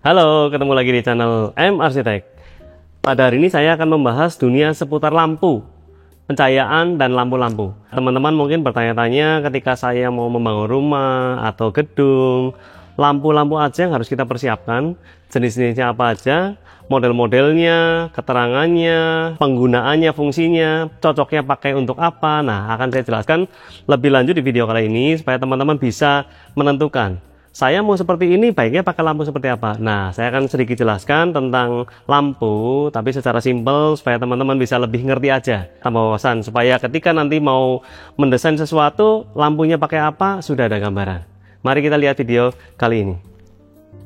Halo, ketemu lagi di channel M Arsitek. Pada hari ini saya akan membahas dunia seputar lampu, pencahayaan dan lampu-lampu. Teman-teman mungkin bertanya-tanya ketika saya mau membangun rumah atau gedung, lampu-lampu aja yang harus kita persiapkan, jenis-jenisnya apa aja, model-modelnya, keterangannya, penggunaannya, fungsinya, cocoknya pakai untuk apa. Nah, akan saya jelaskan lebih lanjut di video kali ini supaya teman-teman bisa menentukan saya mau seperti ini, baiknya pakai lampu seperti apa. Nah, saya akan sedikit jelaskan tentang lampu, tapi secara simpel supaya teman-teman bisa lebih ngerti aja, tambah wawasan, supaya ketika nanti mau mendesain sesuatu, lampunya pakai apa, sudah ada gambaran. Mari kita lihat video kali ini.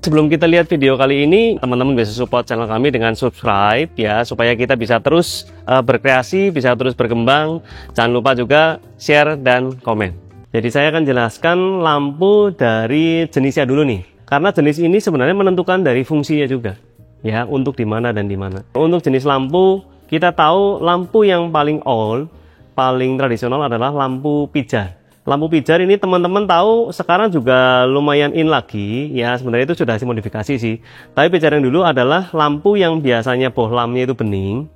Sebelum kita lihat video kali ini, teman-teman bisa support channel kami dengan subscribe ya, supaya kita bisa terus berkreasi, bisa terus berkembang. Jangan lupa juga share dan komen. Jadi saya akan jelaskan lampu dari jenisnya dulu nih. Karena jenis ini sebenarnya menentukan dari fungsinya juga. Ya, untuk di mana dan di mana. Untuk jenis lampu, kita tahu lampu yang paling old, paling tradisional adalah lampu pijar. Lampu pijar ini teman-teman tahu sekarang juga lumayan in lagi. Ya, sebenarnya itu sudah dimodifikasi sih. Tapi pijar yang dulu adalah lampu yang biasanya bohlamnya itu bening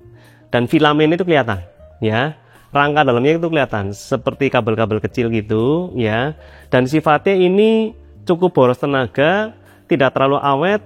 dan filamennya itu kelihatan, ya. Rangka dalamnya itu kelihatan seperti kabel-kabel kecil gitu ya, dan sifatnya ini cukup boros tenaga, tidak terlalu awet,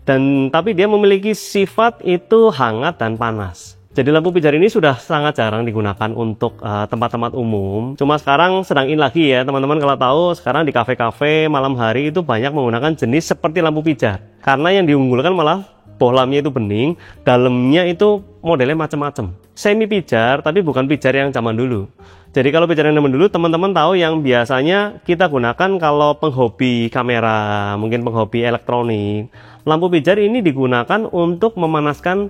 dan tapi dia memiliki sifat itu hangat dan panas. Jadi lampu pijar ini sudah sangat jarang digunakan untuk tempat-tempat umum. Cuma sekarang sedang in lagi ya teman-teman. Kalau tahu sekarang di kafe-kafe malam hari itu banyak menggunakan jenis seperti lampu pijar, karena yang diunggulkan malah bohlamnya itu bening, dalamnya itu modelnya macam-macam. Semi pijar, tapi bukan pijar yang zaman dulu. Jadi kalau pijar yang zaman dulu, teman-teman tahu yang biasanya kita gunakan kalau penghobi kamera, mungkin penghobi elektronik. Lampu pijar ini digunakan untuk memanaskan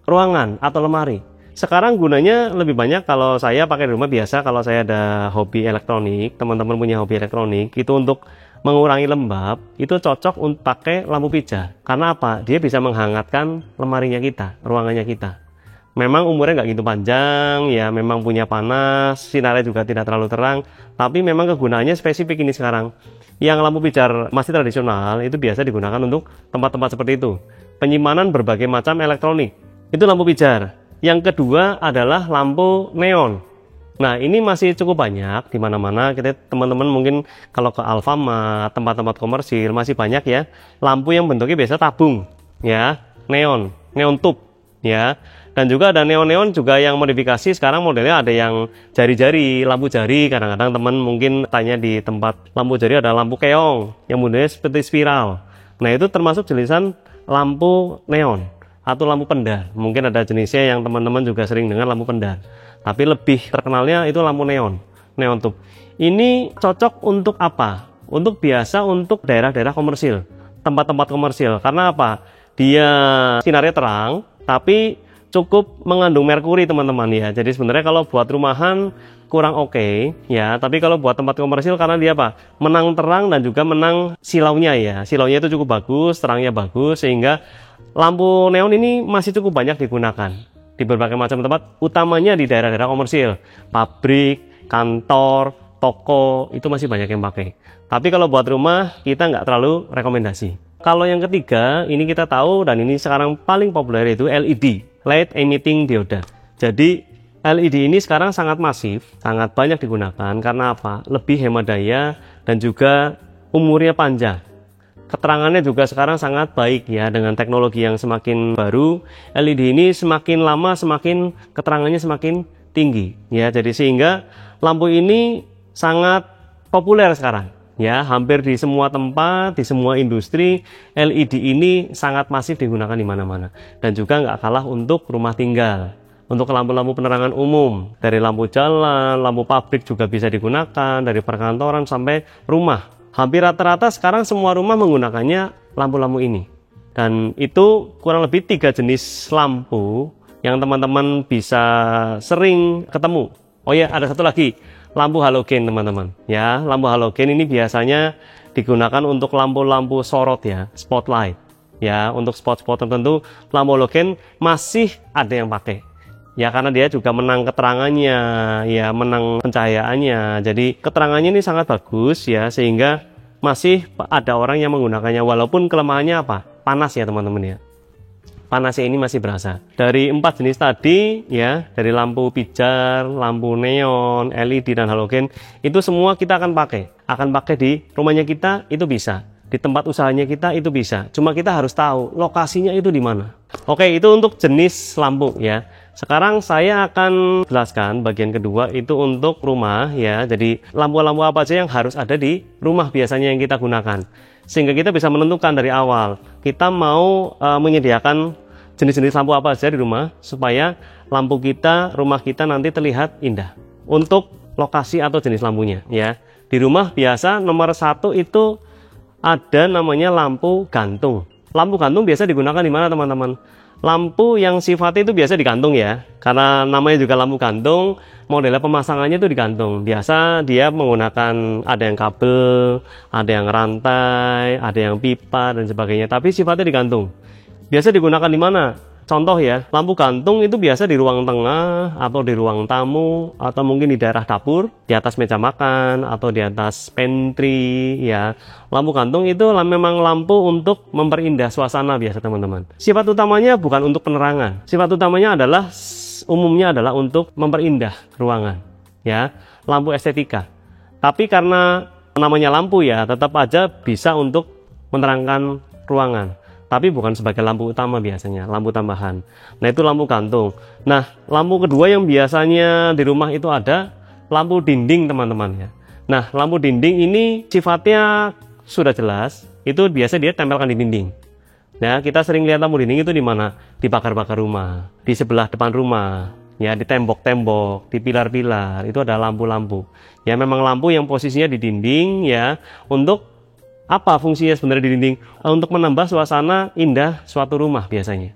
ruangan atau lemari. Sekarang gunanya lebih banyak kalau saya pakai di rumah biasa, kalau saya ada hobi elektronik, teman-teman punya hobi elektronik, itu untuk mengurangi lembab, itu cocok untuk pakai lampu pijar. Karena apa? Dia bisa menghangatkan lemarinya kita, ruangannya kita. Memang umurnya nggak gitu panjang, ya memang punya panas, sinarnya juga tidak terlalu terang, tapi memang kegunaannya spesifik ini sekarang. Yang lampu pijar masih tradisional, itu biasa digunakan untuk tempat-tempat seperti itu. Penyimpanan berbagai macam elektronik, itu lampu pijar. Yang kedua adalah lampu neon. Nah, ini masih cukup banyak di mana-mana. Kita teman-teman mungkin kalau ke Alfamart, tempat-tempat komersil masih banyak ya lampu yang bentuknya biasa tabung, ya, neon tube, ya. Dan juga ada neon-neon juga yang modifikasi. Sekarang modelnya ada yang jari-jari, lampu jari. Kadang-kadang teman mungkin tanya di tempat lampu jari ada lampu keong yang modelnya seperti spiral. Nah, itu termasuk jenisan lampu neon atau lampu pendar. Mungkin ada jenisnya yang teman-teman juga sering dengar lampu pendar. Tapi lebih terkenalnya itu lampu neon tube. Ini cocok untuk apa? Untuk biasa untuk daerah-daerah komersil, tempat-tempat komersil. Karena apa? Dia sinarnya terang, tapi cukup mengandung merkuri teman-teman ya. Jadi sebenarnya kalau buat rumahan kurang oke ya. Tapi kalau buat tempat komersil karena dia apa? Menang terang dan juga menang silaunya ya. Silaunya itu cukup bagus, terangnya bagus, sehingga lampu neon ini masih cukup banyak digunakan di berbagai macam tempat, utamanya di daerah-daerah komersil, pabrik, kantor, toko, itu masih banyak yang pakai. Tapi kalau buat rumah, kita nggak terlalu rekomendasi. Kalau yang ketiga, ini kita tahu, dan ini sekarang paling populer itu LED, Light Emitting Diode. Jadi, LED ini sekarang sangat masif, sangat banyak digunakan, karena apa? Lebih hemat daya, dan juga umurnya panjang. Keterangannya juga sekarang sangat baik ya, dengan teknologi yang semakin baru, LED ini semakin lama semakin keterangannya semakin tinggi ya. Jadi sehingga lampu ini sangat populer sekarang ya, hampir di semua tempat, di semua industri LED ini sangat masif digunakan di mana-mana. Dan juga nggak kalah untuk rumah tinggal. Untuk lampu-lampu penerangan umum, dari lampu jalan, lampu pabrik juga bisa digunakan, dari perkantoran sampai rumah. Hampir rata-rata sekarang semua rumah menggunakannya lampu-lampu ini. Dan itu kurang lebih 3 jenis lampu yang teman-teman bisa sering ketemu. Oh ya, ada satu lagi, lampu halogen teman-teman. Ya, lampu halogen ini biasanya digunakan untuk lampu-lampu sorot ya, spotlight. Ya, untuk spot-spot tertentu lampu halogen masih ada yang pakai. Ya, karena dia juga menang keterangannya, ya menang pencahayaannya. Jadi keterangannya ini sangat bagus ya, sehingga masih ada orang yang menggunakannya. Walaupun kelemahannya apa? panas ya teman-teman ya. Panasnya ini masih berasa. Dari 4 jenis tadi ya, dari lampu pijar, lampu neon, LED dan halogen, itu semua kita akan pakai di rumahnya kita, itu bisa. Di tempat usahanya kita itu bisa. Cuma kita harus tahu lokasinya itu di mana. Oke, itu untuk jenis lampu ya. Sekarang saya akan jelaskan bagian kedua itu untuk rumah ya. Jadi lampu-lampu apa aja yang harus ada di rumah biasanya yang kita gunakan. Sehingga kita bisa menentukan dari awal kita mau menyediakan jenis-jenis lampu apa saja di rumah supaya lampu kita, rumah kita nanti terlihat indah. Untuk lokasi atau jenis lampunya ya. Di rumah biasa nomor 1 itu ada namanya lampu gantung. Lampu gantung biasa digunakan di mana teman-teman? Lampu yang sifatnya itu biasa digantung ya. Karena namanya juga lampu gantung, modelnya pemasangannya itu digantung. Biasa dia menggunakan ada yang kabel, ada yang rantai, ada yang pipa dan sebagainya. Tapi sifatnya digantung. Biasa digunakan di mana? Contoh ya, lampu gantung itu biasa di ruang tengah atau di ruang tamu atau mungkin di daerah dapur, di atas meja makan atau di atas pantry ya. Lampu gantung itu memang lampu untuk memperindah suasana biasa teman-teman. Sifat utamanya bukan untuk penerangan. Sifat utamanya adalah umumnya adalah untuk memperindah ruangan ya, lampu estetika. Tapi karena namanya lampu ya, tetap aja bisa untuk menerangkan ruangan. Tapi bukan sebagai lampu utama biasanya, lampu tambahan. Nah itu lampu gantung. Nah lampu kedua yang biasanya di rumah itu ada lampu dinding teman-teman ya. Nah lampu dinding ini sifatnya sudah jelas, itu biasa dia tempelkan di dinding. Ya kita sering lihat lampu dinding itu di mana? Di pagar-pagar rumah, di sebelah depan rumah, ya di tembok-tembok, di pilar-pilar, itu ada lampu-lampu. Ya memang lampu yang posisinya di dinding ya, untuk apa fungsinya sebenarnya di dinding? Untuk menambah suasana indah suatu rumah biasanya.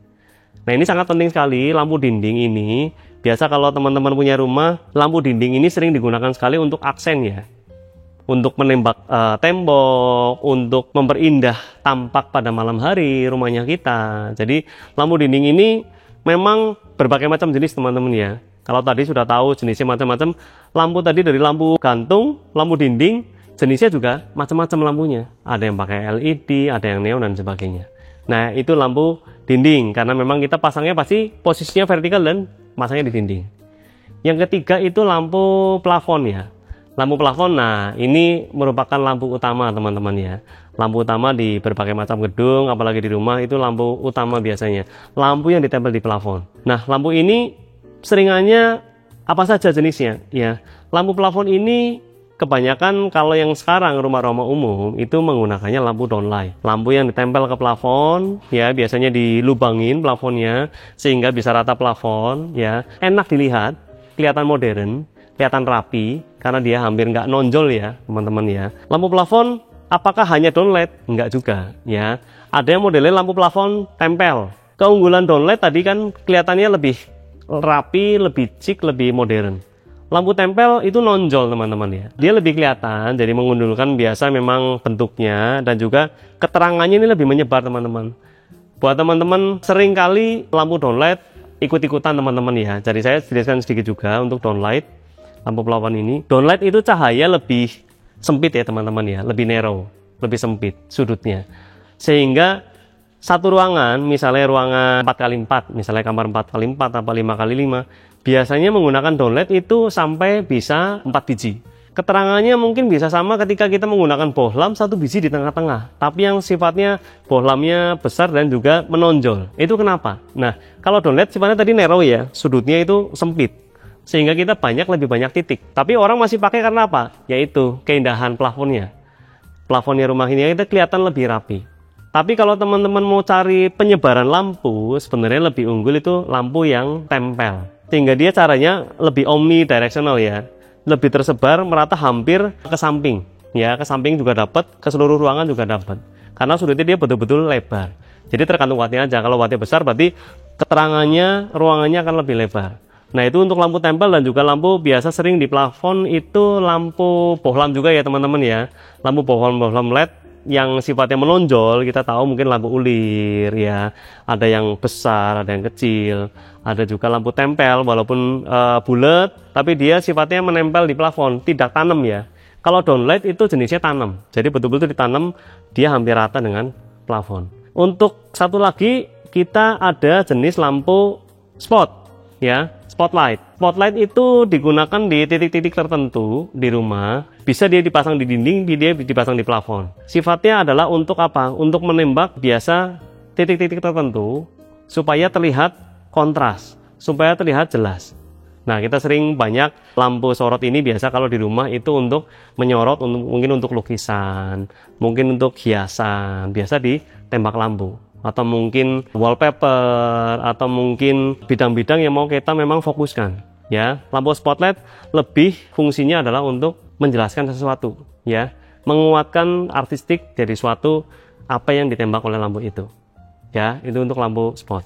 Nah ini sangat penting sekali lampu dinding ini. Biasa kalau teman-teman punya rumah, lampu dinding ini sering digunakan sekali untuk aksen ya. Untuk menembak tembok, untuk memperindah tampak pada malam hari rumahnya kita. Jadi lampu dinding ini memang berbagai macam jenis teman-teman ya. Kalau tadi sudah tahu jenisnya macam-macam, lampu tadi dari lampu gantung, lampu dinding, jenisnya juga macam-macam lampunya. Ada yang pakai LED, ada yang neon dan sebagainya. Nah, itu lampu dinding karena memang kita pasangnya pasti posisinya vertikal dan masangnya di dinding. Yang ketiga itu lampu plafon ya. Lampu plafon, nah ini merupakan lampu utama teman-teman ya. Lampu utama di berbagai macam gedung, apalagi di rumah itu lampu utama biasanya. Lampu yang ditempel di plafon. Nah, lampu ini seringannya apa saja jenisnya ya. Lampu plafon ini kebanyakan kalau yang sekarang rumah-rumah umum itu menggunakannya lampu downlight. Lampu yang ditempel ke plafon ya, biasanya dilubangin plafonnya sehingga bisa rata plafon ya. Enak dilihat, kelihatan modern, kelihatan rapi karena dia hampir nggak nonjol ya teman-teman ya. Lampu plafon apakah hanya downlight? Enggak juga ya. Ada yang modelnya lampu plafon tempel. Keunggulan downlight tadi kan kelihatannya lebih rapi, lebih chic, lebih modern. Lampu tempel itu nonjol teman-teman ya. Dia lebih kelihatan, jadi mengundulkan biasa memang bentuknya dan juga keterangannya ini lebih menyebar teman-teman. Buat teman-teman sering kali lampu downlight ikut-ikutan teman-teman ya. Jadi saya jelaskan sedikit juga untuk downlight, lampu plafon ini. Downlight itu cahaya lebih sempit ya teman-teman ya, lebih narrow, lebih sempit sudutnya. Sehingga satu ruangan, misalnya ruangan 4x4, misalnya kamar 4x4 atau 5x5, biasanya menggunakan downlight itu sampai bisa 4 biji. Keterangannya mungkin bisa sama ketika kita menggunakan bohlam 1 biji di tengah-tengah, tapi yang sifatnya bohlamnya besar dan juga menonjol. Itu kenapa? Nah, kalau downlight sifatnya tadi narrow ya, sudutnya itu sempit, sehingga kita lebih banyak titik. Tapi orang masih pakai karena apa? Yaitu keindahan plafonnya. Plafonnya rumah ini kita kelihatan lebih rapi. Tapi kalau teman-teman mau cari penyebaran lampu, sebenarnya lebih unggul itu lampu yang tempel. Sehingga dia caranya lebih omnidirectional ya. Lebih tersebar merata hampir ke samping. Ya, ke samping juga dapat, ke seluruh ruangan juga dapat. Karena sudutnya dia betul-betul lebar. Jadi tergantung wattnya aja. Kalau wattnya besar berarti keterangannya, ruangannya akan lebih lebar. Nah, itu untuk lampu tempel dan juga lampu biasa sering di plafon itu lampu bohlam juga ya teman-teman ya. Lampu bohlam LED yang sifatnya menonjol, kita tahu mungkin lampu ulir ya, ada yang besar, ada yang kecil, ada juga lampu tempel walaupun bulat, tapi dia sifatnya menempel di plafon, tidak tanam ya. Kalau downlight itu jenisnya tanam, jadi betul-betul ditanam, dia hampir rata dengan plafon. Untuk satu lagi kita ada jenis lampu spot, ya, spotlight. Spotlight itu digunakan di titik-titik tertentu di rumah, bisa dia dipasang di dinding, dia dipasang di plafon. Sifatnya adalah untuk apa? Untuk menembak biasa titik-titik tertentu supaya terlihat kontras, supaya terlihat jelas. Nah, kita sering banyak lampu sorot ini biasa kalau di rumah itu untuk menyorot, mungkin untuk lukisan, mungkin untuk hiasan, biasa ditembak lampu. Atau mungkin wallpaper, atau mungkin bidang-bidang yang mau kita memang fokuskan. Ya, lampu spotlight lebih fungsinya adalah untuk menjelaskan sesuatu, ya, menguatkan artistik dari suatu apa yang ditembak oleh lampu itu. Ya, itu untuk lampu spot.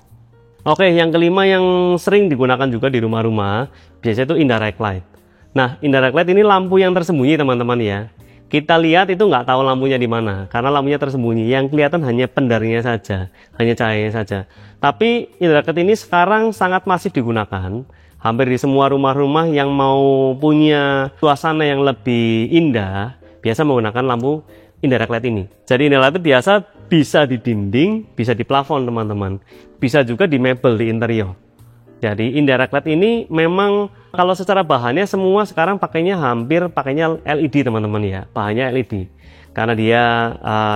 Oke, yang kelima yang sering digunakan juga di rumah-rumah, biasanya itu indirect light. Nah, indirect light ini lampu yang tersembunyi teman-teman ya. Kita lihat itu nggak tahu lampunya di mana, karena lampunya tersembunyi. Yang kelihatan hanya pendarnya saja, hanya cahayanya saja. Tapi indirect light ini sekarang sangat masif digunakan. Hampir di semua rumah-rumah yang mau punya suasana yang lebih indah, biasa menggunakan lampu indirect light ini. Jadi indirect light biasa bisa di dinding, bisa di plafon teman-teman, bisa juga di mebel, di interior. Jadi indirect light ini memang kalau secara bahannya semua sekarang hampir pakainya LED teman-teman ya, bahannya LED. Karena dia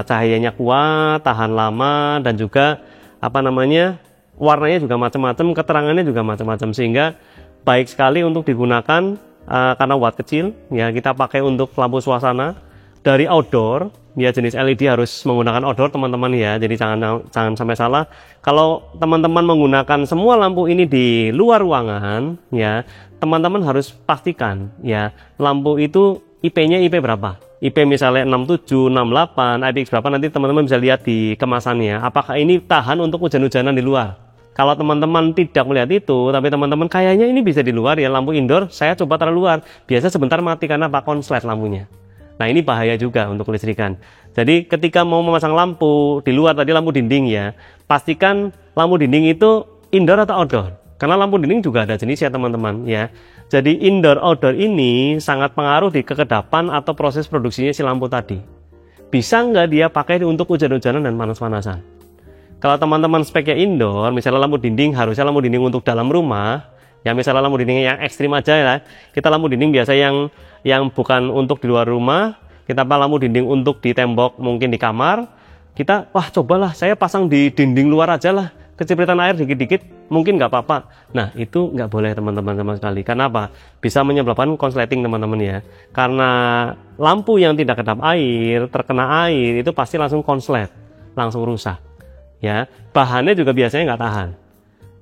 cahayanya kuat, tahan lama, dan juga warnanya juga macam-macam, keterangannya juga macam-macam, sehingga baik sekali untuk digunakan karena watt kecil ya. Kita pakai untuk lampu suasana dari outdoor ya, jenis LED harus menggunakan outdoor teman-teman ya, jadi jangan sampai salah. Kalau teman-teman menggunakan semua lampu ini di luar ruangan ya, teman-teman harus pastikan ya lampu itu IP-nya IP berapa, IP misalnya 67, 68, IPX berapa, nanti teman-teman bisa lihat di kemasannya apakah ini tahan untuk hujan-hujanan di luar. Kalau teman-teman tidak melihat itu, tapi teman-teman kayaknya ini bisa di luar ya, lampu indoor saya coba taruh luar, biasa sebentar mati karena konslet lampunya. Nah, ini bahaya juga untuk kelistrikan. Jadi ketika mau memasang lampu di luar, tadi lampu dinding ya, pastikan lampu dinding itu indoor atau outdoor. Karena lampu dinding juga ada jenisnya teman-teman ya. Jadi indoor outdoor ini sangat pengaruh di kekedapan atau proses produksinya si lampu tadi. Bisa nggak dia pakai untuk hujan-hujanan dan panas-panasan? Kalau teman-teman speknya indoor, misalnya lampu dinding, harusnya lampu dinding untuk dalam rumah. Ya, misalnya lampu dinding yang ekstrim aja ya. Kita lampu dinding biasa yang bukan untuk di luar rumah, kita lampu dinding untuk di tembok, mungkin di kamar. Kita, wah cobalah saya pasang di dinding luar aja lah, kecipratan air dikit-dikit, mungkin nggak apa-apa. Nah, itu nggak boleh teman-teman sama sekali. Karena apa? Bisa menyebabkan konsleting teman-teman ya. Karena lampu yang tidak kedap air, terkena air, itu pasti langsung konslet, langsung rusak. Ya, bahannya juga biasanya nggak tahan.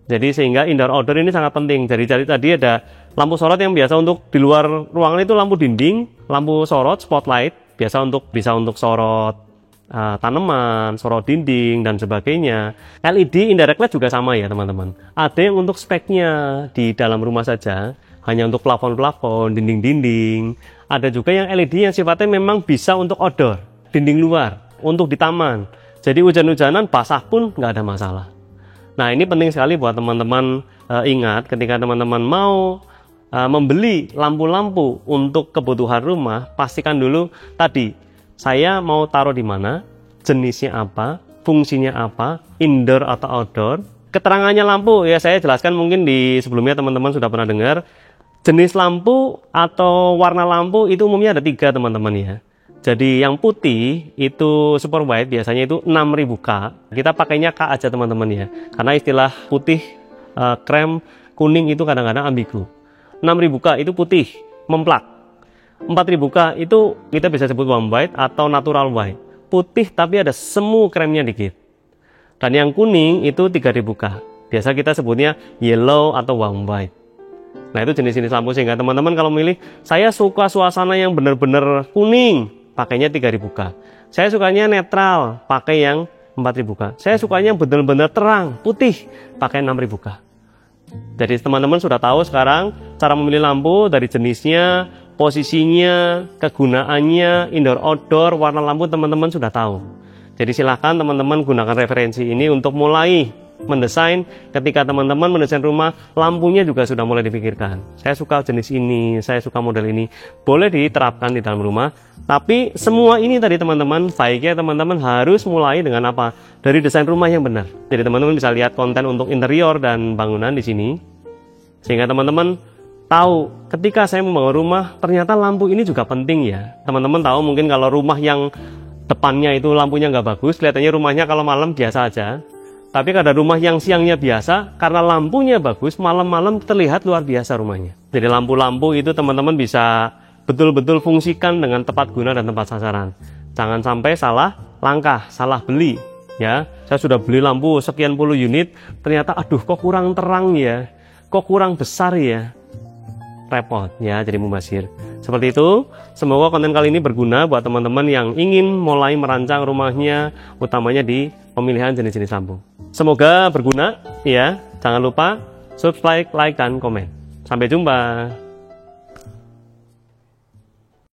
Jadi sehingga indoor outdoor ini sangat penting. Jadi tadi ada lampu sorot yang biasa untuk di luar ruangan itu lampu dinding, lampu sorot spotlight bisa untuk sorot tanaman, sorot dinding dan sebagainya. LED indirect light juga sama ya teman-teman. Ada yang untuk speknya di dalam rumah saja, hanya untuk plafon-plafon, dinding-dinding. Ada juga yang LED yang sifatnya memang bisa untuk outdoor, dinding luar, untuk di taman. Jadi hujan-hujanan basah pun nggak ada masalah. Nah, ini penting sekali buat teman-teman ingat ketika teman-teman mau membeli lampu-lampu untuk kebutuhan rumah, pastikan dulu tadi saya mau taruh di mana, jenisnya apa, fungsinya apa, indoor atau outdoor. Keterangannya lampu ya saya jelaskan mungkin di sebelumnya teman-teman sudah pernah dengar. Jenis lampu atau warna lampu itu umumnya ada 3 teman-teman ya. Jadi yang putih itu super white, biasanya itu 6000K. Kita pakainya K aja teman-teman ya. Karena istilah putih, krem, kuning itu kadang-kadang ambigu. 6000K itu putih, memplak. 4000K itu kita bisa sebut warm white atau natural white. Putih tapi ada semu kremnya dikit. Dan yang kuning itu 3000K. Biasa kita sebutnya yellow atau warm white. Nah, itu jenis-jenis lampu sehingga teman-teman kalau milih, saya suka suasana yang benar-benar kuning, pakainya 3000K. Saya sukanya netral, pakai yang 4000K. Saya sukanya yang benar-benar terang, putih, pakai 6000K. Jadi teman-teman sudah tahu sekarang cara memilih lampu dari jenisnya, posisinya, kegunaannya, indoor outdoor, warna lampu teman-teman sudah tahu. Jadi silahkan teman-teman gunakan referensi ini untuk mulai mendesain, ketika teman-teman mendesain rumah, lampunya juga sudah mulai dipikirkan. Saya suka jenis ini, saya suka model ini. Boleh diterapkan di dalam rumah. Tapi semua ini tadi teman-teman, baiknya teman-teman harus mulai dengan apa? Dari desain rumah yang benar. Jadi teman-teman bisa lihat konten untuk interior dan bangunan di sini. Sehingga teman-teman tahu ketika saya membangun rumah, ternyata lampu ini juga penting ya. Teman-teman tahu mungkin kalau rumah yang depannya itu lampunya nggak bagus, kelihatannya rumahnya kalau malam biasa aja. Tapi ada rumah yang siangnya biasa, karena lampunya bagus, malam-malam terlihat luar biasa rumahnya. Jadi lampu-lampu itu teman-teman bisa betul-betul fungsikan dengan tepat guna dan tepat sasaran. Jangan sampai salah langkah, salah beli. Ya, saya sudah beli lampu sekian puluh unit, ternyata aduh kok kurang terang ya, kok kurang besar ya. Repot ya, jadi mubazir. Seperti itu, semoga konten kali ini berguna buat teman-teman yang ingin mulai merancang rumahnya, utamanya di pemilihan jenis-jenis lampu. Semoga berguna ya. Jangan lupa subscribe, like, dan komen. Sampai jumpa.